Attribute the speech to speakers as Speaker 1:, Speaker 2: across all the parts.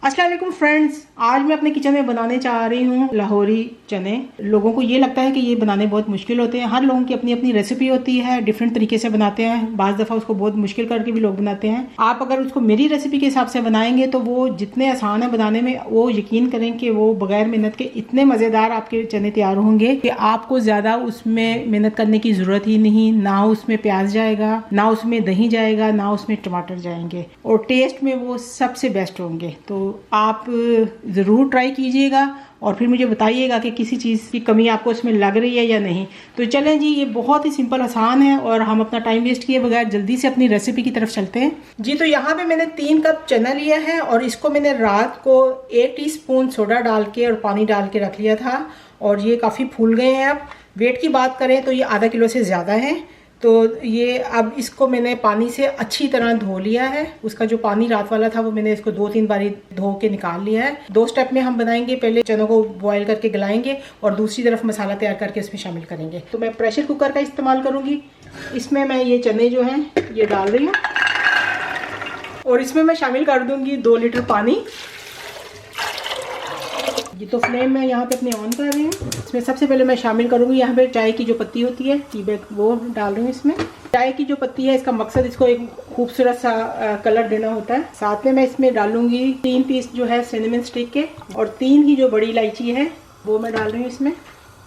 Speaker 1: अस्सलाम वालेकुम फ्रेंड्स, आज मैं अपने किचन में बनाने चाह रही हूँ लाहौरी चने। लोगों को ये लगता है कि ये बनाने बहुत मुश्किल होते हैं। हर लोगों की अपनी अपनी रेसिपी होती है, डिफरेंट तरीके से बनाते हैं। बाज़ दफ़ा उसको बहुत मुश्किल करके भी लोग बनाते हैं। आप अगर उसको मेरी रेसिपी के हिसाब से बनाएंगे तो वो जितने आसान है बनाने में, वो यकीन करें कि वो बगैर मेहनत के इतने मज़ेदार आपके चने तैयार होंगे कि आपको ज़्यादा उसमें मेहनत करने की ज़रूरत ही नहीं। ना उसमें प्याज जाएगा, ना उसमें दही जाएगा, ना उसमें टमाटर जाएंगे, और टेस्ट में वो सबसे बेस्ट होंगे। तो आप ज़रूर ट्राई कीजिएगा और फिर मुझे बताइएगा कि किसी चीज़ की कमी आपको इसमें लग रही है या नहीं। तो चलें जी, ये बहुत ही सिंपल आसान है और हम अपना टाइम वेस्ट किए बगैर जल्दी से अपनी रेसिपी की तरफ चलते हैं जी। तो यहाँ पे मैंने 3 कप चना लिया है और इसको मैंने रात को 1 टीस्पून सोडा डाल के और पानी डाल के रख लिया था और ये काफ़ी फूल गए हैं। अब वेट की बात करें तो ये आधा किलो से ज़्यादा है। तो ये अब इसको मैंने पानी से अच्छी तरह धो लिया है। उसका जो पानी रात वाला था वो मैंने इसको 2-3 बारी धो के निकाल लिया है। 2 स्टेप में हम बनाएंगे, पहले चनों को बॉईल करके गलाएंगे और दूसरी तरफ मसाला तैयार करके इसमें शामिल करेंगे। तो मैं प्रेशर कुकर का इस्तेमाल करूंगी। इसमें मैं ये चने जो हैं ये डाल रही हूँ और इसमें मैं शामिल कर दूंगी 2 लीटर पानी। ये तो फ्लेम मैं यहाँ पे अपने ऑन कर रही हूँ। इसमें सबसे पहले मैं शामिल करूँगी यहाँ पे चाय की जो पत्ती होती है, टी बैग, वो डाल रही हूँ इसमें। चाय की जो पत्ती है, इसका मकसद इसको एक खूबसूरत सा कलर देना होता है। साथ में मैं इसमें डालूंगी 3 पीस जो है सिनेमन स्टिक के, और 3 ही जो बड़ी इलायची है वो मैं डाल रही हूँ इसमें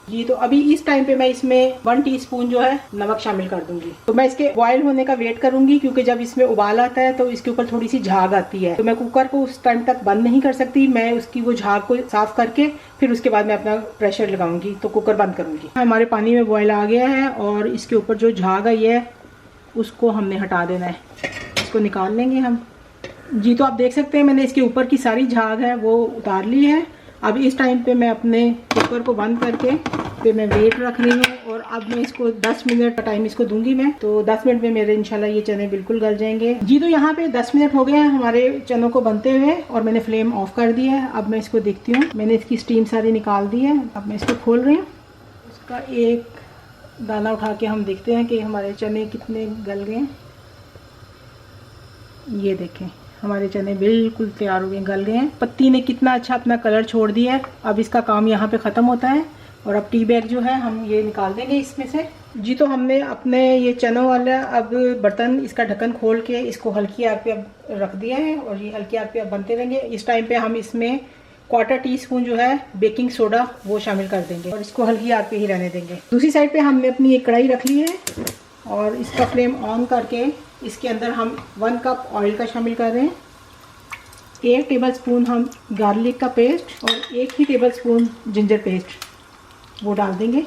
Speaker 1: जी। तो अभी इस टाइम पे मैं इसमें 1 टीस्पून जो है नमक शामिल कर दूंगी। तो मैं इसके बॉयल होने का वेट करूंगी, क्योंकि जब इसमें उबाल आता है तो इसके ऊपर थोड़ी सी झाग आती है। तो मैं कुकर को उस टाइम तक बंद नहीं कर सकती। मैं उसकी वो झाग को साफ करके फिर उसके बाद मैं अपना प्रेशर लगाऊंगी, तो कुकर बंद करूंगी। हमारे पानी में बॉयल आ गया है और इसके ऊपर जो झाग आई है उसको हमने हटा देना है। इसको निकाल लेंगे हम जी। तो आप देख सकते हैं मैंने इसके ऊपर की सारी झाग है वो उतार ली है। अब इस टाइम पे मैं अपने कुकर को बंद करके फिर मैं वेट रख रही हूँ और अब मैं इसको 10 मिनट का टाइम इसको दूंगी मैं। तो 10 मिनट में मेरे इंशाल्लाह ये चने बिल्कुल गल जाएंगे जी। तो यहाँ पे 10 मिनट हो गए हैं हमारे चनों को बनते हुए और मैंने फ्लेम ऑफ कर दी है। अब मैं इसको देखती हूँ, मैंने इसकी स्टीम सारी निकाल दी है। अब मैं इसको खोल रही हूँ। उसका एक दाना उठा के हम देखते हैं कि हमारे चने कितने गल गए। ये देखें, हमारे चने बिल्कुल तैयार हो गए, गल गए हैं। पत्ती ने कितना अच्छा अपना कलर छोड़ दिया है। अब इसका काम यहाँ पे ख़त्म होता है और अब टी बैग जो है हम ये निकाल देंगे इसमें से जी। तो हमने अपने ये चनों वाला अब बर्तन, इसका ढक्कन खोल के इसको हल्की आग पे अब रख दिया है और ये हल्की आग पे अब बनते रहेंगे। इस टाइम पे हम इसमें 1/4 टीस्पून जो है बेकिंग सोडा वो शामिल कर देंगे और इसको हल्की आग पे ही रहने देंगे। दूसरी साइड पे हमने अपनी एक कढ़ाई रख ली है और इसका फ्लेम ऑन करके इसके अंदर हम 1 कप ऑयल का शामिल कर रहे हैं। 1 टेबलस्पून हम गार्लिक का पेस्ट और 1 ही टेबलस्पून जिंजर पेस्ट वो डाल देंगे।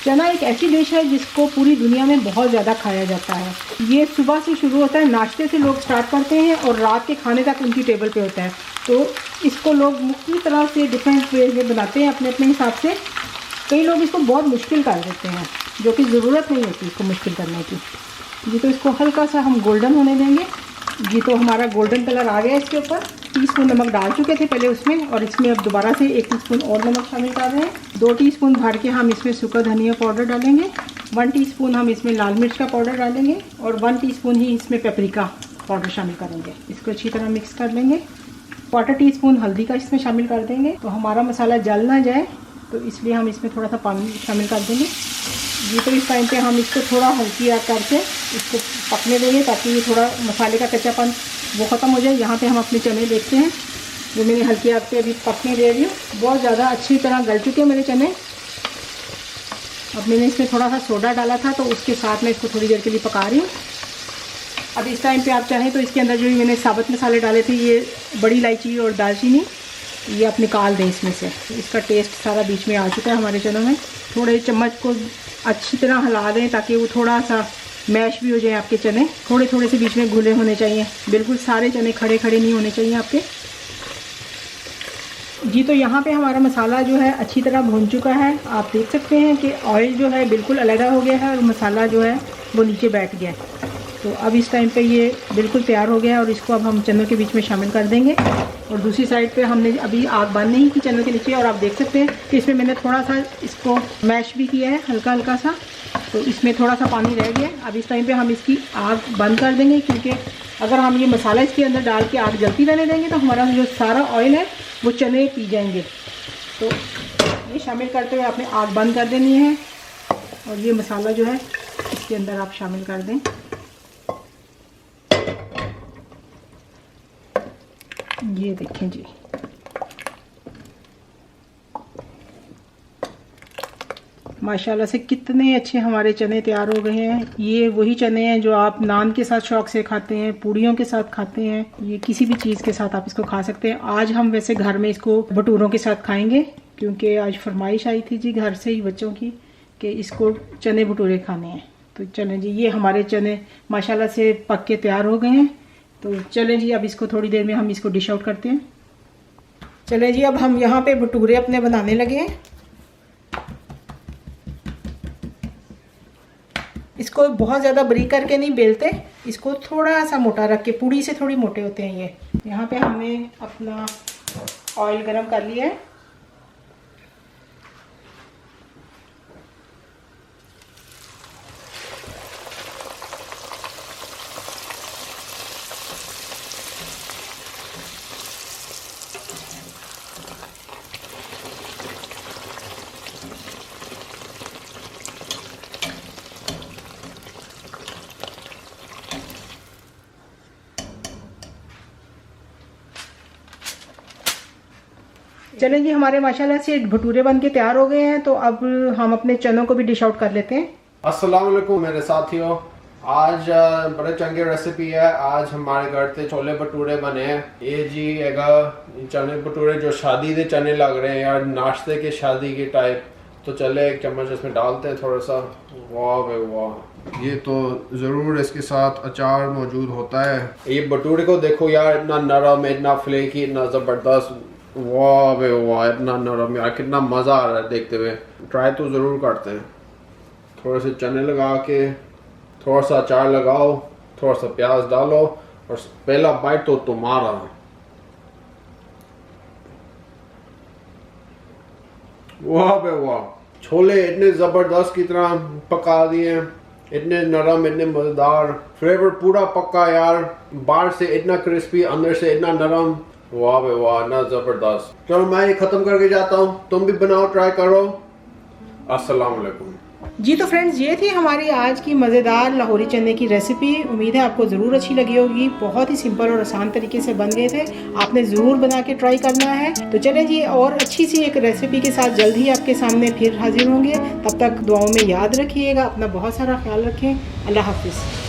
Speaker 1: चना एक ऐसी डिश है जिसको पूरी दुनिया में बहुत ज़्यादा खाया जाता है। ये सुबह से शुरू होता है, नाश्ते से लोग स्टार्ट करते हैं और रात के खाने तक उनकी टेबल पे होता है। तो इसको लोग मुख्तलिफ तरह से डिफरेंट वे में बनाते हैं अपने अपने हिसाब से। कई लोग इसको बहुत मुश्किल कर देते हैं, जो कि ज़रूरत नहीं होती इसको मुश्किल करने की जी। तो इसको हल्का सा हम गोल्डन होने देंगे जी। तो हमारा गोल्डन कलर आ गया। इसके ऊपर टीस्पून नमक डाल चुके थे पहले उसमें, और इसमें अब दोबारा से 1 टीस्पून और नमक शामिल कर रहे हैं। 2 टीस्पून भर के हम इसमें सूखा धनिया पाउडर डालेंगे। 1 टीस्पून हम इसमें लाल मिर्च का पाउडर डालेंगे और 1 टीस्पून ही इसमें पेपरिका पाउडर शामिल करेंगे। इसको अच्छी तरह मिक्स कर लेंगे। 1/4 टीस्पून हल्दी का इसमें शामिल कर देंगे। तो हमारा मसाला जल ना जाए तो इसलिए हम इसमें थोड़ा सा पानी शामिल कर देंगे जी। तो इस टाइम पे हम इसको थोड़ा हल्की आग करके इसको पकने देंगे ताकि ये थोड़ा मसाले का कच्चापन वो ख़त्म हो जाए। यहाँ पे हम अपने चने देखते हैं, जो मैंने हल्की आग पे अभी पकने दे रही हूँ। बहुत ज़्यादा अच्छी तरह गल चुके हैं मेरे चने। अब मैंने इसमें थोड़ा सा सोडा डाला था तो उसके साथ मैं इसको थोड़ी देर के लिए पका रही हूँ। अब इस टाइम पे आप चाहें तो इसके अंदर जो भी मैंने साबुत मसाले डाले थे, ये बड़ी इलायची और दालचीनी, ये आप निकाल दें इसमें से। इसका टेस्ट सारा बीच में आ चुका है हमारे चनों में। थोड़े चम्मच को अच्छी तरह हिला दें ताकि वो थोड़ा सा मैश भी हो जाए आपके चने। थोड़े थोड़े से बीच में घुले होने चाहिए, बिल्कुल सारे चने खड़े खड़े नहीं होने चाहिए आपके जी। तो यहाँ पे हमारा मसाला जो है अच्छी तरह भून चुका है। आप देख सकते हैं कि ऑयल जो है बिल्कुल अलग हो गया है और मसाला जो है वो नीचे बैठ गया है। तो अब इस टाइम पे ये बिल्कुल तैयार हो गया है और इसको अब हम चनों के बीच में शामिल कर देंगे। और दूसरी साइड पे हमने अभी आग बंद नहीं की चनों के नीचे, और आप देख सकते हैं कि इसमें मैंने थोड़ा सा इसको मैश भी किया है हल्का सा। तो इसमें थोड़ा सा पानी रह गया। अब इस टाइम पे हम इसकी आग बंद कर देंगे, क्योंकि अगर हम ये मसाला इसके अंदर डाल के आग जलती रहने देंगे तो हमारा जो सारा ऑयल है वो चने पी जाएंगे। तो ये शामिल करते हुए आपने आग बंद कर देनी है और ये मसाला जो है इसके अंदर आप शामिल कर दें। ये देखें जी, माशाल्लाह से कितने अच्छे हमारे चने तैयार हो गए हैं। ये वही चने हैं जो आप नान के साथ शौक से खाते हैं, पूड़ियों के साथ खाते हैं, ये किसी भी चीज़ के साथ आप इसको खा सकते हैं। आज हम वैसे घर में इसको भटूरों के साथ खाएंगे क्योंकि आज फरमाइश आई थी जी घर से ही बच्चों की कि इसको चने भटूरे खाने हैं। तो चलें जी, ये हमारे चने माशाल्लाह से पक के तैयार हो गए हैं। तो चलें जी, अब इसको थोड़ी देर में हम इसको डिश आउट करते हैं। चलें जी, अब हम यहाँ पे भटूरे अपने बनाने लगे हैं। इसको बहुत ज़्यादा बारीक करके नहीं बेलते, इसको थोड़ा सा मोटा रख के, पूड़ी से थोड़ी मोटे होते हैं ये। यहाँ पे हमने अपना ऑयल गरम कर लिया है। चलें जी, हमारे माशाल्लाह से भटूरे बन के तैयार हो गए हैं। तो अब हम अपने चनों को भी डिश आउट कर लेते हैं।
Speaker 2: अस्सलाम वालेकुम मेरे साथियों, आज बड़े चंगे रेसिपी है। आज हमारे घर से छोले भटूरे बने हैं। ये जी चने भटूरे जो शादी के चने लग रहे हैं यार, नाश्ते के शादी के टाइप। तो चले एक चम्मच इसमें डालते हैं थोड़ा सा। वाह बे वाह, ये तो ज़रूर इसके साथ अचार मौजूद होता है। ये भटूरे को देखो यार, इतना नरम, इतना फ्लेकी, इतना ज़बरदस्त। वाह बे वाह, इतना नरम यार, कितना मज़ा आ रहा है देखते हुए। ट्राई तो ज़रूर करते हैं। थोड़े से चने लगा के, थोड़ा सा अचार लगाओ, थोड़ा सा प्याज डालो और पहला बाइट तो तुम्हारा। वाह बे वाह, छोले इतने ज़बरदस्त की तरह पका दिए, इतने नरम, इतने मज़ेदार, फ्लेवर पूरा पक्का यार। बाहर से इतना क्रिस्पी, अंदर से इतना नरम। वाह बे वाह, ना ज़बरदस्त। चलो मैं ये ख़त्म करके जाता हूँ, तुम भी बनाओ, ट्राई करो। अस्सलाम वालेकुम
Speaker 1: जी। तो फ्रेंड्स, ये थी हमारी आज की मज़ेदार लाहौरी चने की रेसिपी। उम्मीद है आपको ज़रूर अच्छी लगी होगी। बहुत ही सिंपल और आसान तरीके से बन गए थे। आपने ज़रूर बना के ट्राई करना है। तो चलें जी, और अच्छी सी एक रेसिपी के साथ जल्द ही आपके सामने फिर हाजिर होंगे। तब तक दुआओं में याद रखिएगा, अपना बहुत सारा ख्याल रखें। अल्लाह हाफिज़।